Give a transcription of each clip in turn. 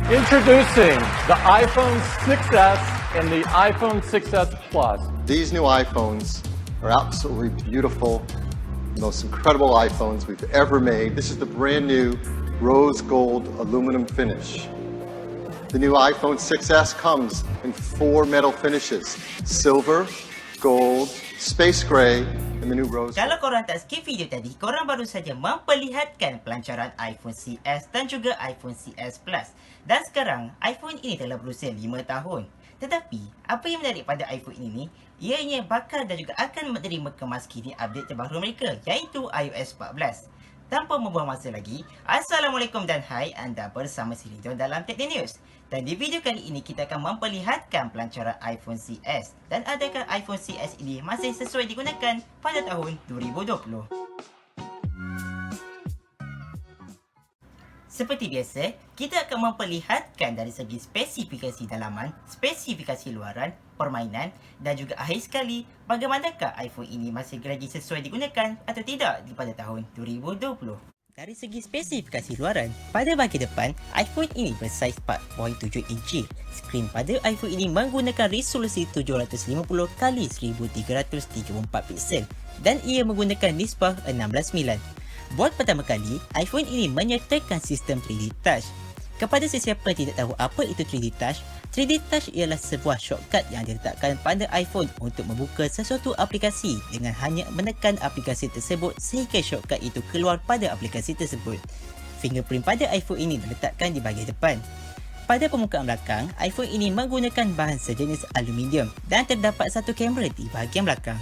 Introducing the iPhone 6s and the iPhone 6s Plus. These new iPhones are absolutely beautiful, the most incredible iPhones we've ever made. This is the brand new rose gold aluminum finish. The new iPhone 6s comes in 4 metal finishes: silver, gold, space gray, and the new rose. Kalau korang tak skip video tadi, korang baru saja memperlihatkan pelancaran iPhone CS dan juga iPhone CS Plus. Dan sekarang, iPhone ini telah berusia 5 tahun. Tetapi, apa yang menarik pada iPhone ini ni, ianya bakal dan juga akan menerima kemas kini update terbaru mereka, iaitu iOS 14. Tanpa membuang masa lagi, Assalamualaikum dan hai, anda bersama si Ridwan dalam Tech News. Dan di video kali ini kita akan memperlihatkan pelancaran iPhone CS. Dan adakah iPhone CS ini masih sesuai digunakan pada tahun 2020? Seperti biasa, kita akan memperlihatkan dari segi spesifikasi dalaman, spesifikasi luaran, permainan dan juga akhir sekali bagaimanakah iPhone ini masih lagi sesuai digunakan atau tidak pada tahun 2020. Dari segi spesifikasi luaran, pada bahagian depan, iPhone ini bersaiz 4.7 inci. Skrin pada iPhone ini menggunakan resolusi 750x1334 piksel dan ia menggunakan nisbah 16:9. Buat pertama kali, iPhone ini menyertakan sistem 3D Touch. Kepada sesiapa yang tidak tahu apa itu 3D Touch, 3D Touch ialah sebuah shortcut yang diletakkan pada iPhone untuk membuka sesuatu aplikasi dengan hanya menekan aplikasi tersebut sehingga shortcut itu keluar pada aplikasi tersebut. Fingerprint pada iPhone ini diletakkan di bahagian depan. Pada permukaan belakang, iPhone ini menggunakan bahan sejenis aluminium dan terdapat satu kamera di bahagian belakang.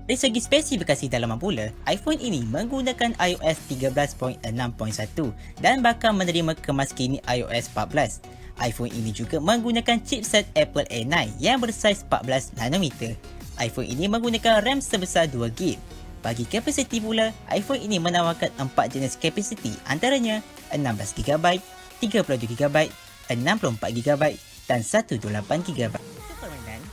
Dari segi spesifikasi dalaman pula, iPhone ini menggunakan iOS 13.6.1 dan bakal menerima kemas kini iOS 14. iPhone ini juga menggunakan chipset Apple A9 yang bersaiz 14 nanometer. iPhone ini menggunakan RAM sebesar 2GB. Bagi kapasiti pula, iPhone ini menawarkan 4 jenis kapasiti antaranya 16GB, 32GB, 64GB dan 128GB.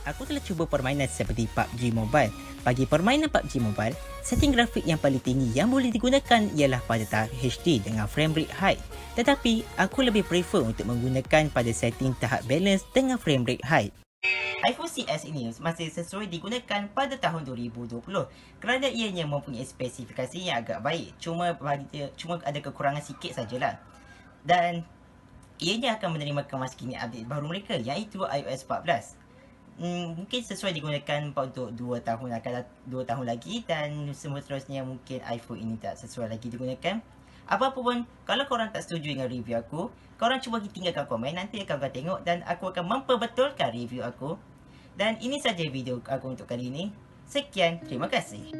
Aku telah cuba permainan seperti PUBG Mobile. Bagi permainan PUBG Mobile, setting grafik yang paling tinggi yang boleh digunakan ialah pada tahap HD dengan frame rate high. Tetapi, aku lebih prefer untuk menggunakan pada setting tahap balance dengan frame rate high. iPhone CS ini masih sesuai digunakan pada tahun 2020 kerana ianya mempunyai spesifikasi yang agak baik. Cuma ada kekurangan sikit sajalah. Dan ianya akan menerima kemas kini update baru mereka, iaitu iOS 14. Mungkin sesuai digunakan untuk 2 tahun lagi dan seterusnya mungkin iPhone ini tak sesuai lagi digunakan. Apa pun, kalau korang tak setuju dengan review aku, korang cuba tinggalkan komen, nanti akan tengok dan aku akan memperbetulkan review aku. Dan ini saja video aku untuk kali ini. Sekian, terima kasih.